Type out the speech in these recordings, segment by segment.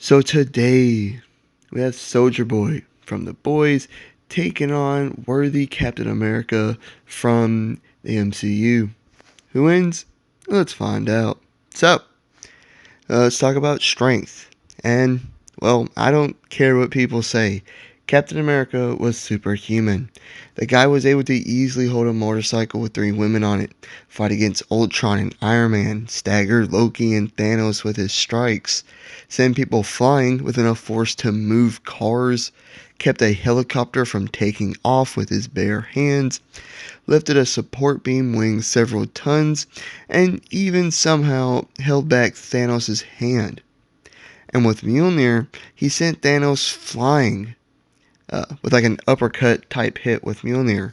So today we have Soldier Boy from the boys taking on worthy Captain America from the MCU. Who wins? Let's find out. So, let's talk about strength. And, well, I don't care what people say. Captain America was superhuman. The guy was able to easily hold a motorcycle with 3 women on it, fight against Ultron and Iron Man, stagger Loki and Thanos with his strikes, send people flying with enough force to move cars, kept a helicopter from taking off with his bare hands, lifted a support beam weighing several tons, and even somehow held back Thanos' hand. And with Mjolnir, he sent Thanos flying with like an uppercut type hit with Mjolnir.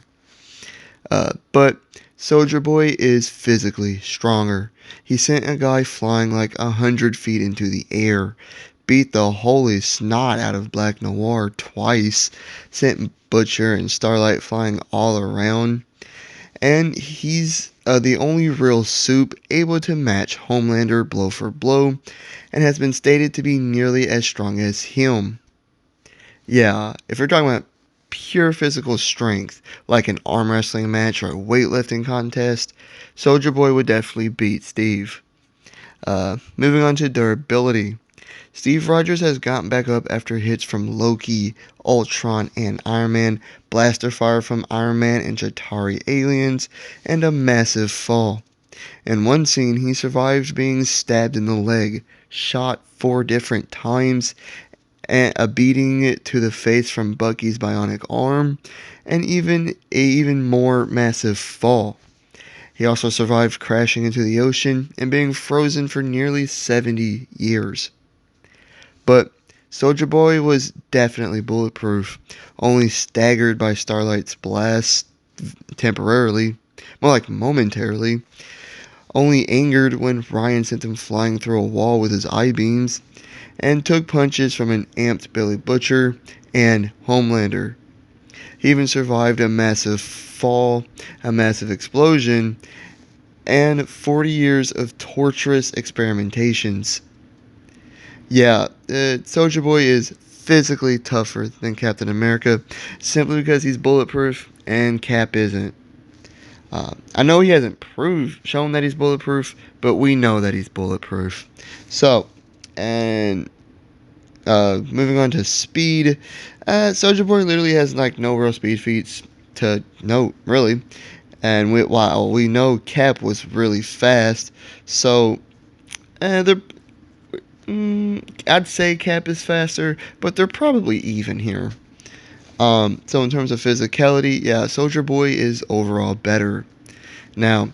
But Soldier Boy is physically stronger. He sent a guy flying like 100 feet into the air, beat the holy snot out of Black Noir twice, sent Butcher and Starlight flying all around, and he's the only real soup able to match Homelander blow for blow, and has been stated to be nearly as strong as him. Yeah, if you're talking about pure physical strength, like an arm wrestling match or a weightlifting contest, Soldier Boy would definitely beat Steve. Moving on to durability. Steve Rogers has gotten back up after hits from Loki, Ultron, and Iron Man, blaster fire from Iron Man and Chitauri aliens, and a massive fall. In one scene, he survived being stabbed in the leg, shot 4 different times, and a beating to the face from Bucky's bionic arm, and even more massive fall. He also survived crashing into the ocean and being frozen for nearly 70 years. But Soldier Boy was definitely bulletproof, only staggered by Starlight's blast temporarily, more like momentarily, only angered when Ryan sent him flying through a wall with his eye beams, and took punches from an amped Billy Butcher and Homelander. He even survived a massive fall, a massive explosion, and 40 years of torturous experimentations. Yeah, Soldier Boy is physically tougher than Captain America, simply because he's bulletproof and Cap isn't. I know he hasn't shown that he's bulletproof, but we know that he's bulletproof. So, and moving on to speed, Soldier Boy literally has like no real speed feats to note, really. And while we know Cap was really fast, so they're I'd say Cap is faster, but they're probably even here. So in terms of physicality, yeah, Soldier Boy is overall better. Now,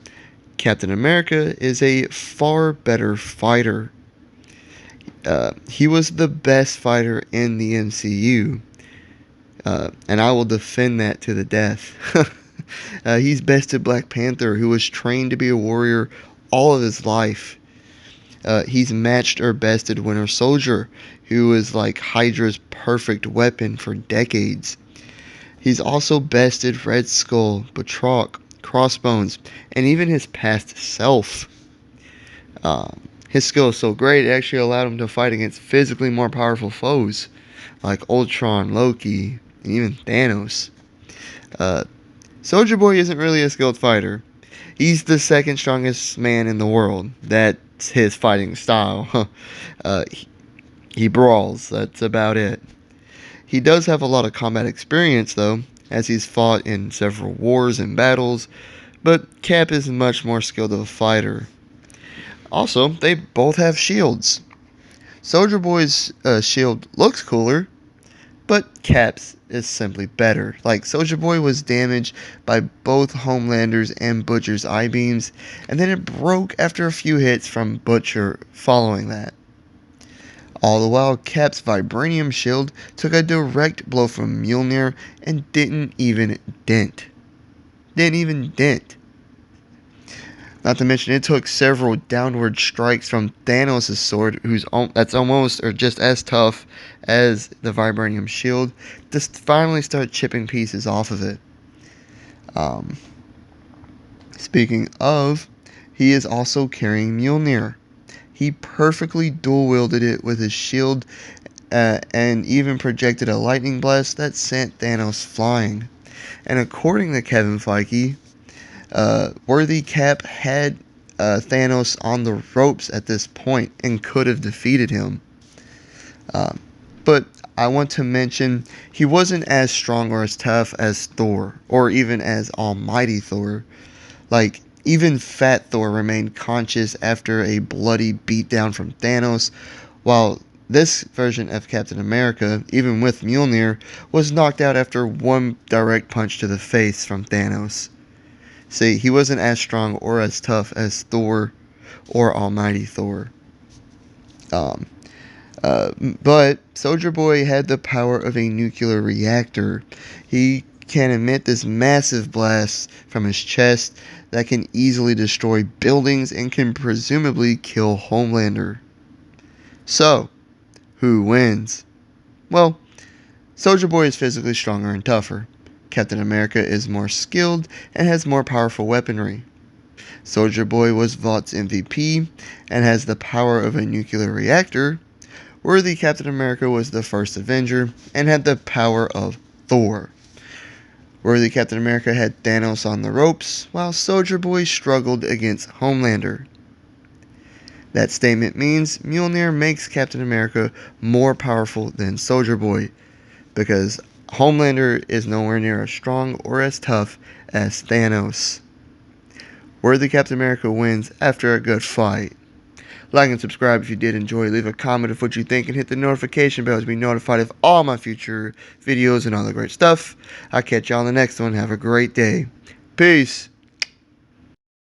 Captain America is a far better fighter. He was the best fighter in the MCU, and I will defend that to the death. He's bested Black Panther, who was trained to be a warrior all of his life. He's matched or bested Winter Soldier, who was like Hydra's perfect weapon for decades. He's also bested Red Skull, Batroc, Crossbones, and even his past self. His skill is so great, it actually allowed him to fight against physically more powerful foes, like Ultron, Loki, and even Thanos. Soldier Boy isn't really a skilled fighter. He's the second strongest man in the world. That's his fighting style. He brawls, that's about it. He does have a lot of combat experience, though, as he's fought in several wars and battles, but Cap is much more skilled of a fighter. Also, they both have shields. Soldier Boy's shield looks cooler, but Cap's is simply better. Like, Soldier Boy was damaged by both Homelander's and Butcher's eye beams, and then it broke after a few hits from Butcher following that. All the while, Cap's vibranium shield took a direct blow from Mjolnir and didn't even dent. Not to mention, it took several downward strikes from Thanos' sword, that's almost or just as tough as the vibranium shield, to finally start chipping pieces off of it. Speaking of, he is also carrying Mjolnir. he perfectly dual-wielded it with his shield and even projected a lightning blast that sent Thanos flying. And according to Kevin Feige, Worthy Cap had Thanos on the ropes at this point and could have defeated him. But I want to mention he wasn't as strong or as tough as Thor, or even as Almighty Thor. Like, even Fat Thor remained conscious after a bloody beatdown from Thanos, while this version of Captain America, even with Mjolnir, was knocked out after one direct punch to the face from Thanos. See, he wasn't as strong or as tough as Thor or Almighty Thor. Um, but Soldier Boy had the power of a nuclear reactor. He can emit this massive blast from his chest that can easily destroy buildings and can presumably kill Homelander. So, who wins? Well, Soldier Boy is physically stronger and tougher. Captain America is more skilled and has more powerful weaponry. Soldier Boy was Vought's MVP and has the power of a nuclear reactor. Worthy Captain America was the first Avenger and had the power of Thor. Worthy Captain America had Thanos on the ropes, while Soldier Boy struggled against Homelander. That statement means Mjolnir makes Captain America more powerful than Soldier Boy, because Homelander is nowhere near as strong or as tough as Thanos. Worthy Captain America wins after a good fight. Like and subscribe if you did enjoy. Leave a comment of what you think and hit the notification bell to be notified of all my future videos and all the great stuff. I'll catch y'all on the next one. Have a great day. Peace.